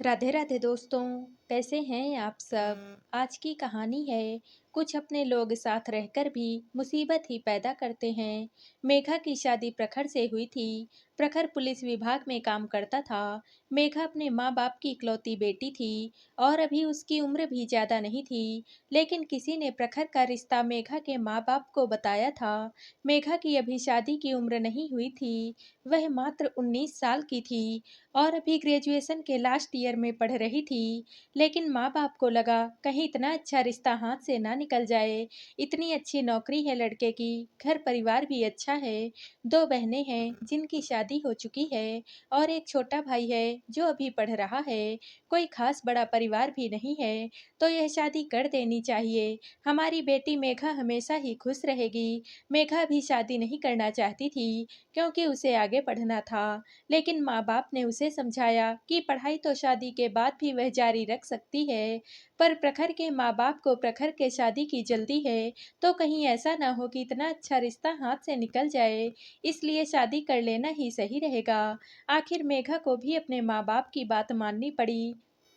राधे राधे दोस्तों। कैसे हैं आप सब। आज की कहानी है कुछ अपने लोग साथ रहकर भी मुसीबत ही पैदा करते हैं। मेघा की शादी प्रखर से हुई थी। प्रखर पुलिस विभाग में काम करता था। मेघा अपने माँ बाप की इकलौती बेटी थी और अभी उसकी उम्र भी ज़्यादा नहीं थी। लेकिन किसी ने प्रखर का रिश्ता मेघा के माँ बाप को बताया था। मेघा की अभी शादी की उम्र नहीं हुई थी। वह मात्र 19 साल की थी और अभी ग्रेजुएशन के लास्ट ईयर में पढ़ रही थी। लेकिन माँ बाप को लगा कहीं इतना अच्छा रिश्ता हाथ से ना निकल जाए। इतनी अच्छी नौकरी है लड़के की, घर परिवार भी अच्छा है। दो बहनें हैं जिनकी शादी हो चुकी है और एक छोटा भाई है जो अभी पढ़ रहा है। कोई खास बड़ा परिवार भी नहीं है, तो यह शादी कर देनी चाहिए। हमारी बेटी मेघा हमेशा ही खुश रहेगी। मेघा भी शादी नहीं करना चाहती थी क्योंकि उसे आगे पढ़ना था। लेकिन माँ बाप ने उसे समझाया कि पढ़ाई तो शादी के बाद भी वह जारी रख सकती है। पर प्रखर के माँ बाप को प्रखर के शादी की जल्दी है, तो कहीं ऐसा ना हो कि इतना अच्छा रिश्ता हाथ से निकल जाए। इसलिए शादी कर लेना ही सही रहेगा। आखिर मेघा को भी अपने माँ बाप की बात माननी पड़ी।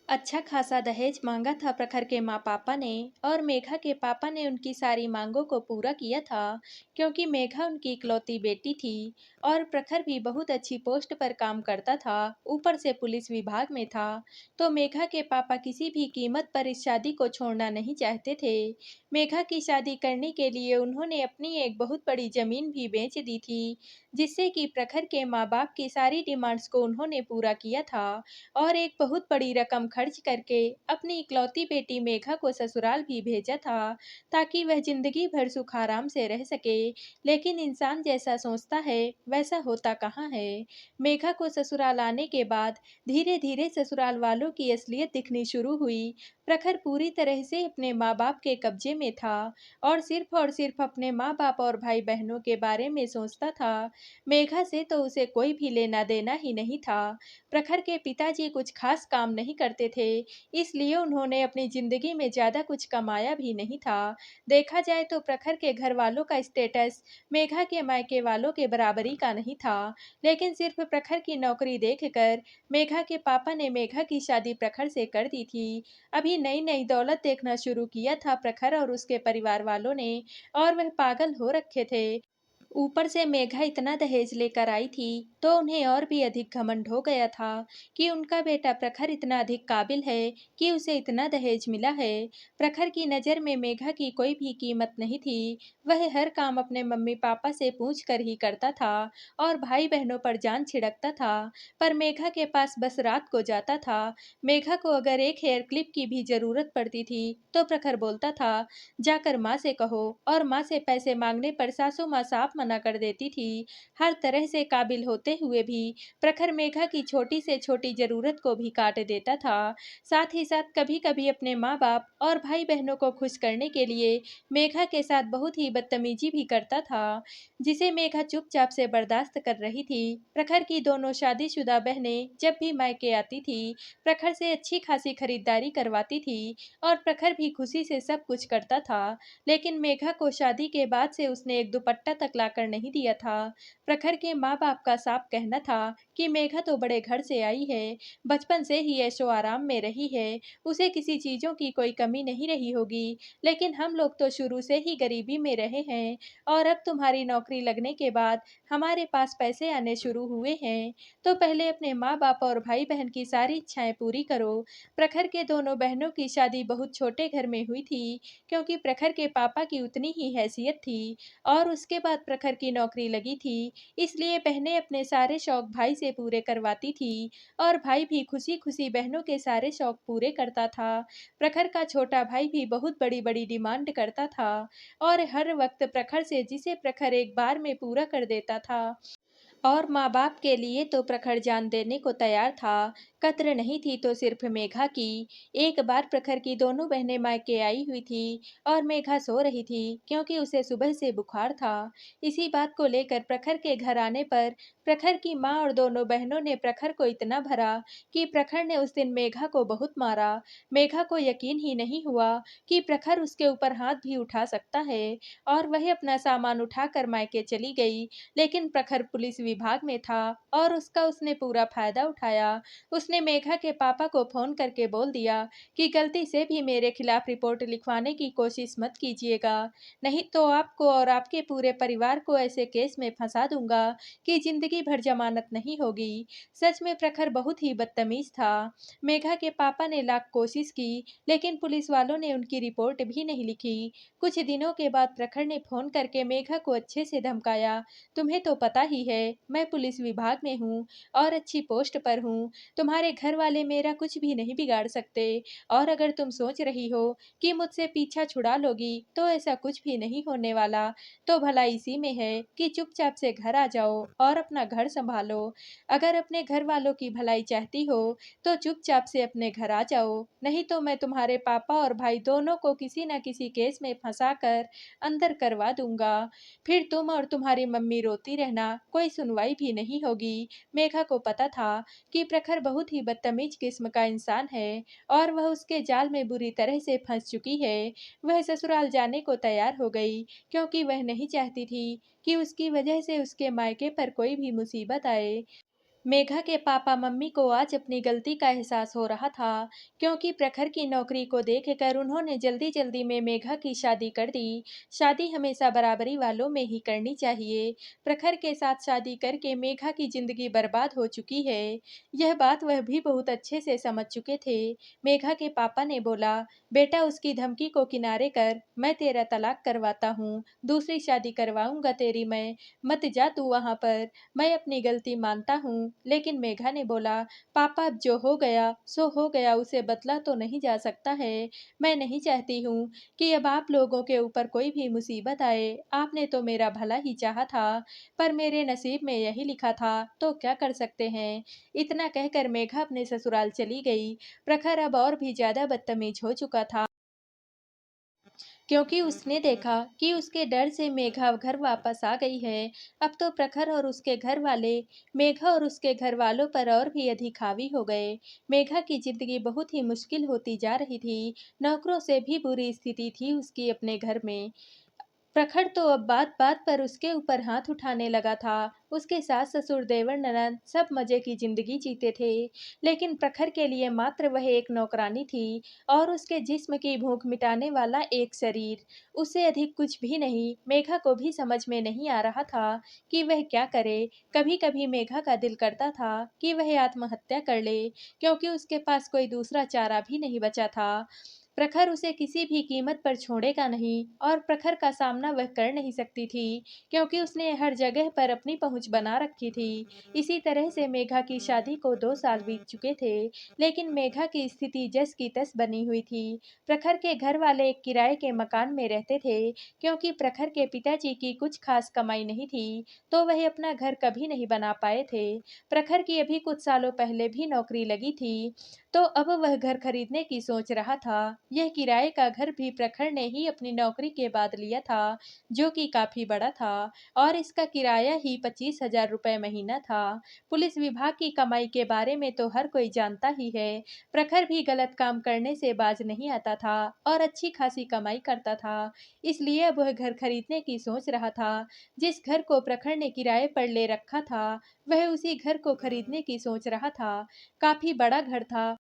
अच्छा खासा दहेज मांगा था प्रखर के माँ पापा ने और मेघा के पापा ने उनकी सारी मांगों को पूरा किया था। क्योंकि मेघा उनकी इकलौती बेटी थी और प्रखर भी बहुत अच्छी पोस्ट पर काम करता था, ऊपर से पुलिस विभाग में था। तो मेघा के पापा किसी भी कीमत पर इस शादी को छोड़ना नहीं चाहते थे। मेघा की शादी करने के लिए उन्होंने अपनी एक बहुत बड़ी जमीन भी बेच दी थी, जिससे कि प्रखर के माँ बाप की सारी डिमांड्स को उन्होंने पूरा किया था और एक बहुत बड़ी रकम खर्च करके अपनी इकलौती बेटी मेघा को ससुराल भी भेजा था, ताकि वह जिंदगी भर सुख आराम से रह सके। लेकिन इंसान जैसा सोचता है वैसा होता कहाँ है। मेघा को ससुराल आने के बाद धीरे धीरे ससुराल वालों की असलियत दिखनी शुरू हुई। प्रखर पूरी तरह से अपने माँ बाप के कब्जे में था और सिर्फ अपने माँ बाप और भाई बहनों के बारे में सोचता था। मेघा से तो उसे कोई भी लेना देना ही नहीं था। प्रखर के पिताजी कुछ खास काम नहीं करते थे, इसलिए उन्होंने अपनी जिंदगी में ज्यादा कुछ कमाया भी नहीं था। देखा जाए तो प्रखर के घर वालों का स्टेटस मेघा के मायके वालों के बराबरी का नहीं था। लेकिन सिर्फ प्रखर की नौकरी देखकर मेघा के पापा ने मेघा की शादी प्रखर से कर दी थी। अभी नई नई दौलत देखना शुरू किया था प्रखर और उसके परिवार वालों ने, और वह पागल हो रखे थे। ऊपर से मेघा इतना दहेज लेकर आई थी, तो उन्हें और भी अधिक घमंड हो गया था कि उनका बेटा प्रखर इतना अधिक काबिल है कि उसे इतना दहेज मिला है। प्रखर की नज़र में मेघा की कोई भी कीमत नहीं थी। वह हर काम अपने मम्मी पापा से पूछ कर ही करता था और भाई बहनों पर जान छिड़कता था। पर मेघा के पास बस रात को जाता था। मेघा को अगर एक हेयर क्लिप की भी जरूरत पड़ती थी तो प्रखर बोलता था, जाकर माँ से कहो। और माँ से पैसे मांगने पर सासू माँ साफ मना कर देती थी। हर तरह से काबिल होते हुए भी प्रखर मेघा की छोटी से छोटी जरूरत को भी काट देता था। साथ ही साथ कभी कभी अपने माँ बाप और भाई बहनों को खुश करने के लिए मेघा के साथ बहुत ही बदतमीजी भी करता था, जिसे मेघा चुपचाप से बर्दाश्त कर रही थी। प्रखर की दोनों शादीशुदा बहनें जब भी मायके आती थी, प्रखर से अच्छी खासी खरीदारी करवाती थी और प्रखर भी खुशी से सब कुछ करता था। लेकिन मेघा को शादी के बाद से उसने एक दुपट्टा तक लाकर नहीं दिया था। प्रखर के माँ बाप का साफ कहना था कि मेघा तो बड़े घर से आई है, बचपन से ही ऐशो आराम में रही है, उसे किसी चीजों की कोई कमी नहीं रही होगी। लेकिन हम लोग तो शुरू से ही गरीबी में रहे हैं और अब तुम्हारी नौकरी लगने के बाद हमारे पास पैसे आने शुरू हुए हैं, तो पहले अपने माँ बाप और भाई बहन की सारी इच्छाएं पूरी करो। प्रखर के दोनों बहनों की शादी बहुत छोटे घर में हुई थी, क्योंकि प्रखर के पापा की उतनी ही हैसियत थी और उसके बाद प्रखर की नौकरी लगी थी। इसलिए बहनें अपने सारे शौक भाई से पूरे करवाती थी और भाई भी खुशी खुशी बहनों के सारे शौक पूरे करता था। प्रखर का छोटा भाई भी बहुत बड़ी बड़ी डिमांड करता था और हर वक्त प्रखर से जिसे प्रखर एक बार में पूरा कर देता था। और माँ बाप के लिए तो प्रखर जान देने को तैयार था। कद्र नहीं थी तो सिर्फ मेघा की। एक बार प्रखर की दोनों बहनें मायके आई हुई थी और मेघा सो रही थी क्योंकि उसे सुबह से बुखार था। इसी बात को लेकर प्रखर के घर आने पर प्रखर की माँ और दोनों बहनों ने प्रखर को इतना भरा कि प्रखर ने उस दिन मेघा को बहुत मारा। मेघा को यकीन ही नहीं हुआ कि प्रखर उसके ऊपर हाथ भी उठा सकता है और वह अपना सामान उठाकर मायके चली गई। लेकिन प्रखर पुलिस विभाग में था और उसका उसने पूरा फायदा उठाया। उसने उसने मेघा के पापा को फोन करके बोल दिया कि गलती से भी मेरे खिलाफ रिपोर्ट लिखवाने की कोशिश मत कीजिएगा, नहीं तो आपको और आपके पूरे परिवार को ऐसे केस में फंसा दूंगा कि जिंदगी भर जमानत नहीं होगी। सच में प्रखर बहुत ही बदतमीज था। मेघा के पापा ने लाख कोशिश की, लेकिन पुलिस वालों ने उनकी रिपोर्ट भी नहीं लिखी। कुछ दिनों के बाद प्रखर ने फोन करके मेघा को अच्छे से धमकाया। तुम्हें तो पता ही है, मैं पुलिस विभाग में हूँ और अच्छी पोस्ट पर हूँ। तुम्हारे घर वाले मेरा कुछ भी नहीं बिगाड़ सकते, और अगर तुम सोच रही हो कि मुझसे पीछा छुड़ा लोगी तो ऐसा कुछ भी नहीं होने वाला। तो भला इसी में है कि चुपचाप से घर आ जाओ और अपना घर संभालो। अगर अपने घर वालों की भलाई चाहती हो तो चुपचाप से अपने घर आ जाओ, नहीं तो मैं तुम्हारे पापा और भाई दोनों को किसी न किसी केस में फंसाकर अंदर करवा दूंगा। फिर तुम और तुम्हारी मम्मी रोती रहना, कोई सुनवाई भी नहीं होगी। मेघा को पता था कि प्रखर बहुत ही बदतमीज किस्म का इंसान है और वह उसके जाल में बुरी तरह से फंस चुकी है। वह ससुराल जाने को तैयार हो गई, क्योंकि वह नहीं चाहती थी कि उसकी वजह से उसके मायके पर कोई भी मुसीबत आए। मेघा के पापा मम्मी को आज अपनी गलती का एहसास हो रहा था, क्योंकि प्रखर की नौकरी को देखकर उन्होंने जल्दी जल्दी में मेघा की शादी कर दी। शादी हमेशा बराबरी वालों में ही करनी चाहिए। प्रखर के साथ शादी करके मेघा की जिंदगी बर्बाद हो चुकी है। यह बात वह भी बहुत अच्छे से समझ चुके थे। मेघा के पापा ने बोला, बेटा उसकी धमकी को किनारे कर, मैं तेरा तलाक करवाता हूँ, दूसरी शादी करवाऊंगा तेरी मैं, मत जा तू वहां पर। मैं अपनी गलती मानता हूँ, लेकिन मेघा ने बोला, पापा अब जो हो गया सो हो गया, उसे बदला तो नहीं जा सकता है। मैं नहीं चाहती हूँ कि अब आप लोगों के ऊपर कोई भी मुसीबत आए। आपने तो मेरा भला ही चाहा था, पर मेरे नसीब में यही लिखा था, तो क्या कर सकते हैं। इतना कहकर मेघा अपने ससुराल चली गई। प्रखर अब और भी ज्यादा बदतमीज हो चुका था, क्योंकि उसने देखा कि उसके डर से मेघा घर वापस आ गई है। अब तो प्रखर और उसके घर वाले मेघा और उसके घर वालों पर और भी अधिक हावी हो गए। मेघा की जिंदगी बहुत ही मुश्किल होती जा रही थी। नौकरों से भी बुरी स्थिति थी उसकी अपने घर में। प्रखर तो अब बात बात पर उसके ऊपर हाथ उठाने लगा था। उसके सास ससुर देवर ननद सब मजे की जिंदगी जीते थे, लेकिन प्रखर के लिए मात्र वह एक नौकरानी थी और उसके जिस्म की भूख मिटाने वाला एक शरीर, उससे अधिक कुछ भी नहीं। मेघा को भी समझ में नहीं आ रहा था कि वह क्या करे। कभी कभी मेघा का दिल करता था कि वह आत्महत्या कर ले, क्योंकि उसके पास कोई दूसरा चारा भी नहीं बचा था। प्रखर उसे किसी भी कीमत पर छोड़ेगा नहीं, और प्रखर का सामना वह कर नहीं सकती थी, क्योंकि उसने हर जगह पर अपनी पहुंच बना रखी थी। इसी तरह से मेघा की शादी को 2 साल बीत चुके थे, लेकिन मेघा की स्थिति जस की तस बनी हुई थी। प्रखर के घर वाले एक किराए के मकान में रहते थे, क्योंकि प्रखर के पिताजी की कुछ खास कमाई नहीं थी, तो वह अपना घर कभी नहीं बना पाए थे। प्रखर की अभी कुछ सालों पहले भी नौकरी लगी थी, तो अब वह घर खरीदने की सोच रहा था। यह किराए का घर भी प्रखर ने ही अपनी नौकरी के बाद लिया था, जो कि काफी बड़ा था, और इसका किराया ही 25,000 रुपये महीना था। पुलिस विभाग की कमाई के बारे में तो हर कोई जानता ही है। प्रखर भी गलत काम करने से बाज नहीं आता था और अच्छी खासी कमाई करता था, इसलिए अब वह घर खरीदने की सोच रहा था। जिस घर को प्रखर ने किराए पर ले रखा था, वह उसी घर को खरीदने की सोच रहा था। काफी बड़ा घर था।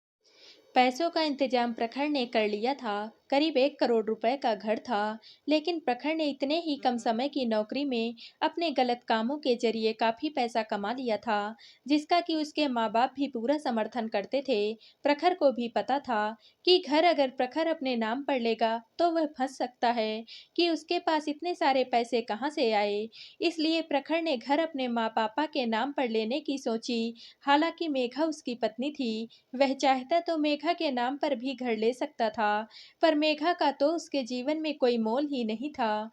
पैसों का इंतजाम प्रखर ने कर लिया था। करीब 1 करोड़ रुपए का घर था, लेकिन प्रखर ने इतने ही कम समय की नौकरी में अपने गलत कामों के जरिए काफी पैसा कमा लिया था, जिसका कि उसके माँ बाप भी पूरा समर्थन करते थे। प्रखर को भी पता था कि घर अगर प्रखर अपने नाम पर लेगा तो वह फंस सकता है, कि उसके पास इतने सारे पैसे कहाँ से आए। इसलिए प्रखर ने घर अपने माँ पापा के नाम पर लेने की सोची। हालांकि मेघा उसकी पत्नी थी, वह चाहता तो मेघा के नाम पर भी घर ले सकता था, पर मेघा का तो उसके जीवन में कोई मोल ही नहीं था।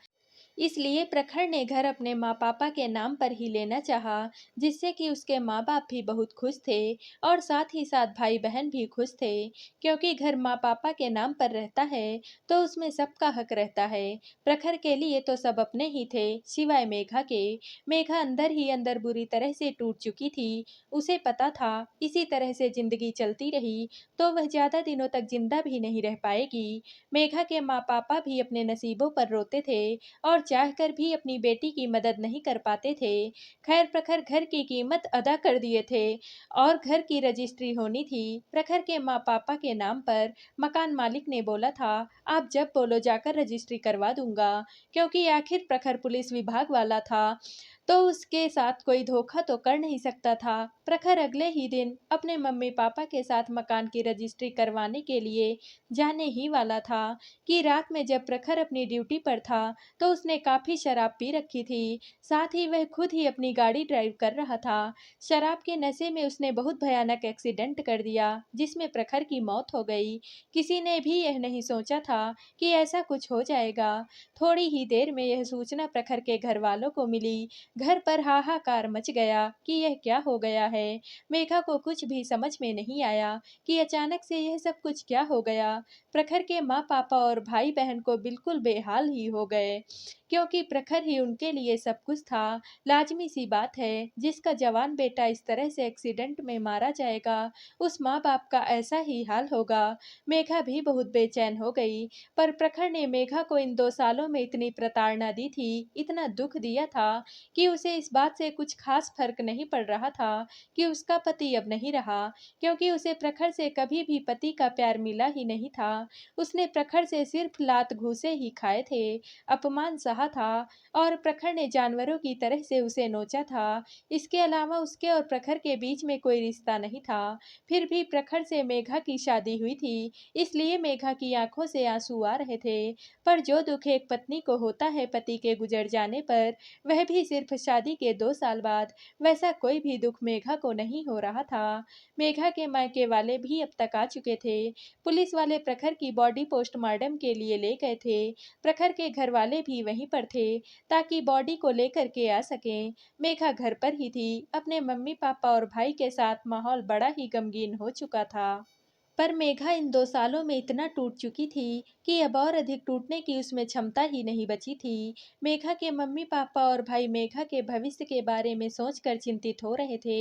इसलिए प्रखर ने घर अपने माँ पापा के नाम पर ही लेना चाहा, जिससे कि उसके माँ बाप भी बहुत खुश थे और साथ ही साथ भाई बहन भी खुश थे, क्योंकि घर माँ पापा के नाम पर रहता है तो उसमें सबका हक रहता है। प्रखर के लिए तो सब अपने ही थे, सिवाय मेघा के। मेघा अंदर ही अंदर बुरी तरह से टूट चुकी थी। उसे पता था इसी तरह से जिंदगी चलती रही तो वह ज्यादा दिनों तक जिंदा भी नहीं रह पाएगी। मेघा के माँ पापा भी अपने नसीबों पर रोते थे और चाहकर भी अपनी बेटी की मदद नहीं कर पाते थे। खैर प्रखर घर की कीमत अदा कर दिए थे और घर की रजिस्ट्री होनी थी। प्रखर के माँ पापा के नाम पर मकान मालिक ने बोला था, आप जब बोलो जाकर रजिस्ट्री करवा दूंगा, क्योंकि आखिर प्रखर पुलिस विभाग वाला था तो उसके साथ कोई धोखा तो कर नहीं सकता था। प्रखर अगले ही दिन अपने मम्मी पापा के साथ मकान की रजिस्ट्री करवाने के लिए जाने ही वाला था कि रात में जब प्रखर अपनी ड्यूटी पर था तो उसने काफी शराब पी रखी थी। साथ ही वह खुद ही अपनी गाड़ी ड्राइव कर रहा था। शराब के नशे में उसने बहुत भयानक एक्सीडेंट कर दिया जिसमें प्रखर की मौत हो गई। किसी ने भी यह नहीं सोचा था कि ऐसा कुछ हो जाएगा। थोड़ी ही देर में यह सूचना प्रखर के घर वालों को मिली। घर पर हाहाकार मच गया कि यह क्या हो गया है। मेघा को कुछ भी समझ में नहीं आया कि अचानक से यह सब कुछ क्या हो गया। प्रखर के माँ पापा और भाई बहन को बिल्कुल बेहाल ही हो गए, क्योंकि प्रखर ही उनके लिए सब कुछ था। लाजमी सी बात है, जिसका जवान बेटा इस तरह से एक्सीडेंट में मारा जाएगा, उस माँ बाप का ऐसा ही हाल होगा। मेघा भी बहुत बेचैन हो गई। पर प्रखर ने मेघा को इन 2 सालों में इतनी प्रताड़ना दी थी, इतना दुख दिया था कि उसे इस बात से कुछ खास फर्क नहीं पड़ रहा था कि उसका पति अब नहीं रहा, क्योंकि उसे प्रखर से कभी भी पति का प्यार मिला ही नहीं था। उसने प्रखर से सिर्फ लात घूंसे ही खाए थे, अपमान सहा था और प्रखर ने जानवरों की तरह से उसे नोचा था। इसके अलावा उसके और प्रखर के बीच में कोई रिश्ता नहीं था। फिर भी प्रखर से मेघा की शादी हुई थी, इसलिए मेघा की आंखों से आंसू आ रहे थे। पर जो दुख एक पत्नी को होता है पति के गुजर जाने पर, वह भी सिर्फ शादी के 2 साल बाद, वैसा कोई भी दुख मेघा को नहीं हो रहा था। मेघा के मायके वाले भी अब तक आ चुके थे। पुलिस वाले प्रखर की बॉडी पोस्टमार्टम के लिए ले गए थे। प्रखर के घर वाले भी वहीं पर थे ताकि बॉडी को लेकर के आ सकें। मेघा घर पर ही थी, अपने मम्मी पापा और भाई के साथ। माहौल बड़ा ही गमगीन हो चुका था। पर मेघा इन 2 सालों में इतना टूट चुकी थी कि अब और अधिक टूटने की उसमें क्षमता ही नहीं बची थी। मेघा के मम्मी पापा और भाई मेघा के भविष्य के बारे में सोचकर चिंतित हो रहे थे।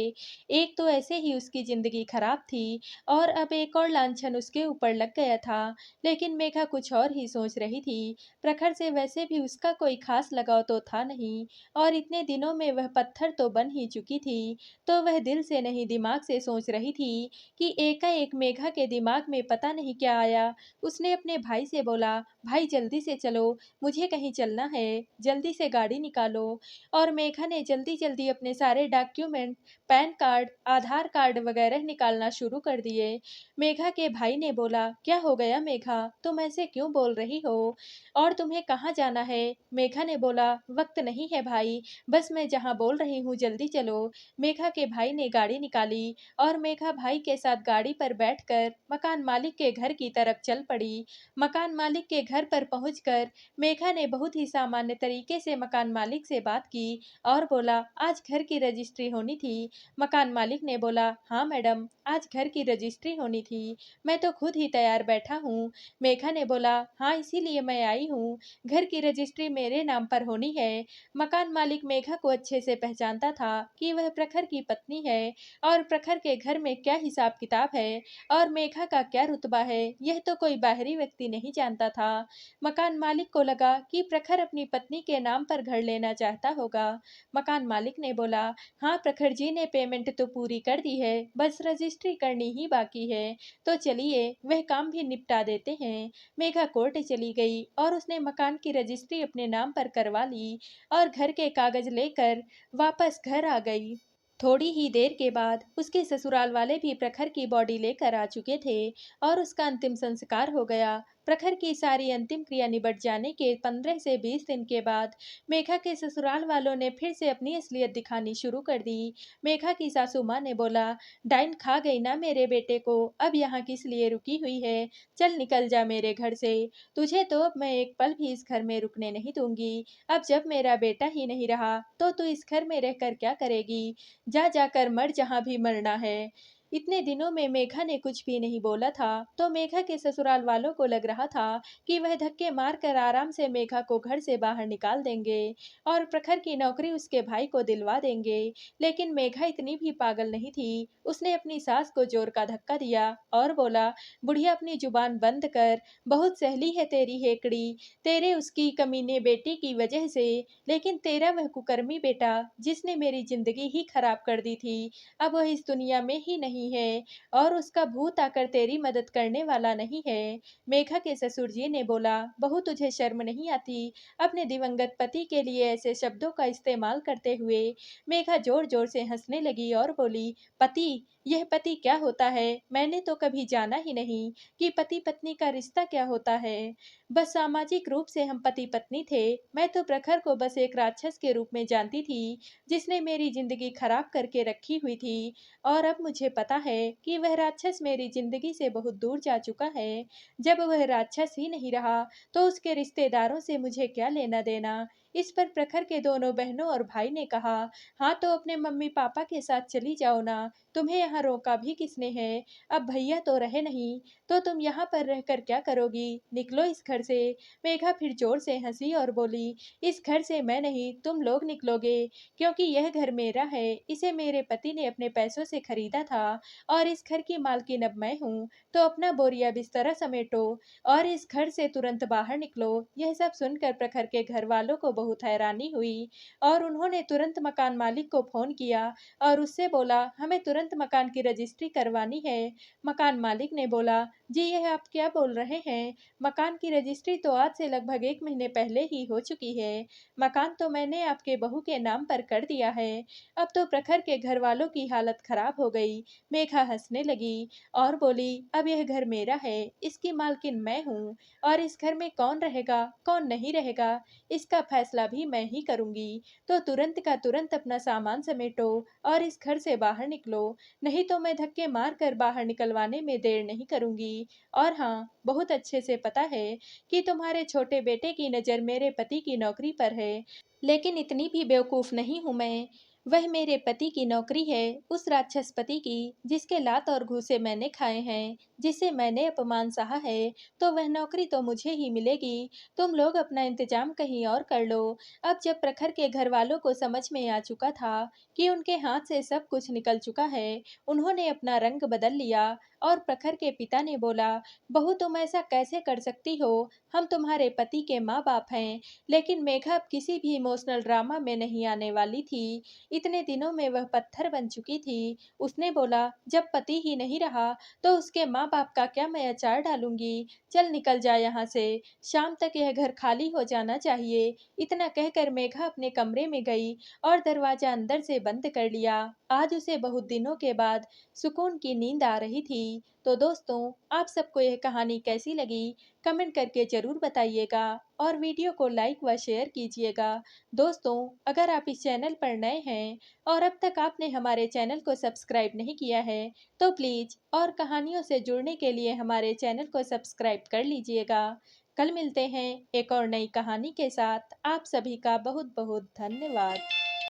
एक तो ऐसे ही उसकी जिंदगी खराब थी और अब एक और लांछन उसके ऊपर लग गया था। लेकिन मेघा कुछ और ही सोच रही थी। प्रखर से वैसे भी उसका कोई खास लगाव तो था नहीं, और इतने दिनों में वह पत्थर तो बन ही चुकी थी। तो वह दिल से नहीं दिमाग से सोच रही थी कि एकाएक मेघा के दिमाग में पता नहीं क्या आया। उसने अपने भाई से बोला, भाई जल्दी से चलो, मुझे कहीं चलना है, जल्दी से गाड़ी निकालो। और मेघा ने जल्दी जल्दी अपने सारे डॉक्यूमेंट, पैन कार्ड, आधार कार्ड वगैरह निकालना शुरू कर दिए। मेघा के भाई ने बोला, क्या हो गया मेघा, तुम ऐसे क्यों बोल रही हो और तुम्हें कहाँ जाना है? मेघा ने बोला, वक्त नहीं है भाई, बस मैं जहाँ बोल रही हूँ जल्दी चलो। मेघा के भाई ने गाड़ी निकाली और मेघा भाई के साथ गाड़ी पर बैठकर मकान मालिक के घर की तरफ चल पड़ी। मकान मालिक के घर पर पहुंचकर मेघा ने बहुत ही सामान्य तरीके से मकान मालिक से बात की और बोला, आज घर की रजिस्ट्री होनी थी। मकान मालिक ने बोला, हाँ मैडम, आज घर की रजिस्ट्री होनी थी, मैं तो खुद ही तैयार बैठा हूँ। मेघा ने बोला, हाँ इसीलिए मैं आई हूँ, घर की रजिस्ट्री मेरे नाम पर होनी है। मकान मालिक मेघा को अच्छे से पहचानता था कि वह प्रखर की पत्नी है और प्रखर के घर में क्या हिसाब किताब है और मेघा का क्या रुतबा है, यह तो कोई बाहरी व्यक्ति नहीं जानता था। मकान मालिक को लगा कि प्रखर अपनी पत्नी के नाम पर घर लेना चाहता होगा। मकान मालिक ने बोला, हाँ प्रखर जी ने पेमेंट तो पूरी कर दी है, बस रजिस्ट्री करनी ही बाकी है, तो चलिए वह काम भी निपटा देते हैं। मेघा कोर्ट चली गई और उसने मकान की रजिस्ट्री अपने नाम पर करवा ली और घर के कागज लेकर वापस घर आ गई। थोड़ी ही देर के बाद उसके ससुराल वाले भी प्रखर की बॉडी लेकर आ चुके थे और उसका अंतिम संस्कार हो गया। प्रखर की सारी अंतिम क्रिया निबट जाने के 15 से 20 दिन के बाद मेघा के ससुराल वालों ने फिर से अपनी असलियत दिखानी शुरू कर दी। मेघा की सासू माँ ने बोला, डाइन खा गई ना मेरे बेटे को, अब यहाँ किस लिए रुकी हुई है, चल निकल जा मेरे घर से, तुझे तो अब मैं एक पल भी इस घर में रुकने नहीं दूंगी। अब जब मेरा बेटा ही नहीं रहा तो तू इस घर में रहकर क्या करेगी, जा जाकर मर जहाँ भी मरना है। इतने दिनों में मेघा ने कुछ भी नहीं बोला था, तो मेघा के ससुराल वालों को लग रहा था कि वह धक्के मारकर आराम से मेघा को घर से बाहर निकाल देंगे और प्रखर की नौकरी उसके भाई को दिलवा देंगे। लेकिन मेघा इतनी भी पागल नहीं थी। उसने अपनी सास को जोर का धक्का दिया और बोला, बुढ़िया अपनी जुबान बंद कर, बहुत सहली है तेरी हेकड़ी, तेरे उसकी कमीने बेटी की वजह से। लेकिन तेरा वह कुकर्मी बेटा जिसने मेरी जिंदगी ही खराब कर दी थी, अब वह इस दुनिया में ही नहीं है और उसका भूत आकर तेरी मदद करने वाला नहीं है। मेघा के ससुर जी ने बोला, बहू तुझे शर्म नहीं आती अपने दिवंगत पति के लिए ऐसे शब्दों का इस्तेमाल करते हुए। मेघा जोर जोर से हंसने लगी और बोली, पति, यह पति क्या होता है? मैंने तो कभी जाना ही नहीं कि पति पत्नी का रिश्ता क्या होता है। बस सामाजिक रूप से हम पति पत्नी थे। मैं तो प्रखर को बस एक राक्षस के रूप में जानती थी जिसने मेरी जिंदगी खराब करके रखी हुई थी, और अब मुझे पता है कि वह राक्षस मेरी जिंदगी से बहुत दूर जा चुका है। जब वह राक्षस ही नहीं रहा तो उसके रिश्तेदारों से मुझे क्या लेना देना। इस पर प्रखर के दोनों बहनों और भाई ने कहा, हाँ तो अपने मम्मी पापा के साथ चली जाओ ना, तुम्हें यहाँ रोका भी किसने है? अब भैया तो रहे नहीं, तो तुम यहाँ पर रहकर क्या करोगी? निकलो इस घर से। मेघा फिर जोर से हंसी और बोली, इस घर से मैं नहीं, तुम लोग निकलोगे, क्योंकि यह घर मेरा है। इसे मेरे पति ने अपने पैसों से खरीदा था और इस घर की मालकिन अब मैं हूँ। तो अपना बोरिया बिस्तरा समेटो और इस घर से तुरंत बाहर निकलो। यह सब सुनकर प्रखर के घर वालों को बहुत हैरानी हुई और उन्होंने तुरंत मकान मालिक को फोन किया और उससे बोला, हमें तुरंत मकान की रजिस्ट्री करवानी है। मकान मालिक ने बोला, जी यह आप क्या बोल रहे हैं? मकान की रजिस्ट्री तो आज से लगभग 1 महीने पहले ही हो चुकी है। मकान तो मैंने आपके बहू के नाम पर कर दिया है। अब तो प्रखर के घर वालों की हालत खराब हो गई। मेघा हंसने लगी और बोली, अब यह घर मेरा है, इसकी मालकिन मैं हूँ और इस घर में कौन रहेगा कौन नहीं रहेगा इसका फैसला भी मैं ही करूंगी। तो तुरंत का तुरंत अपना सामान समेटो और इस घर से बाहर निकलो, नहीं तो मैं धक्के मार कर बाहर निकलवाने में देर नहीं करूंगी। और हाँ, बहुत अच्छे से पता है कि तुम्हारे छोटे बेटे की नज़र मेरे पति की नौकरी पर है, लेकिन इतनी भी बेवकूफ़ नहीं हूँ मैं। वह मेरे पति की नौकरी है, उस राक्षस पति की जिसके लात और घूंसे मैंने खाए हैं, जिसे मैंने अपमान सहा है, तो वह नौकरी तो मुझे ही मिलेगी। तुम लोग अपना इंतजाम कहीं और कर लो। अब जब प्रखर के घर वालों को समझ में आ चुका था कि उनके हाथ से सब कुछ निकल चुका है, उन्होंने अपना रंग बदल लिया और प्रखर के पिता ने बोला, बहू तुम ऐसा कैसे कर सकती हो? हम तुम्हारे पति के माँ बाप हैं। लेकिन मेघा अब किसी भी इमोशनल ड्रामा में नहीं आने वाली थी। इतने दिनों में वह पत्थर बन चुकी थी। उसने बोला, जब पति ही नहीं रहा तो उसके माँ बाप का क्या मैं अचार डालूंगी? चल निकल जा यहाँ से, शाम तक यह घर खाली हो जाना चाहिए। इतना कहकर मेघा अपने कमरे में गई और दरवाजा अंदर से बंद कर लिया। आज उसे बहुत दिनों के बाद सुकून की नींद आ रही थी। तो दोस्तों, आप सबको यह कहानी कैसी लगी? कमेंट करके ज़रूर बताइएगा और वीडियो को लाइक व शेयर कीजिएगा। दोस्तों, अगर आप इस चैनल पर नए हैं और अब तक आपने हमारे चैनल को सब्सक्राइब नहीं किया है, तो प्लीज़ और कहानियों से जुड़ने के लिए हमारे चैनल को सब्सक्राइब कर लीजिएगा। कल मिलते हैं एक और नई कहानी के साथ। आप सभी का बहुत बहुत धन्यवाद।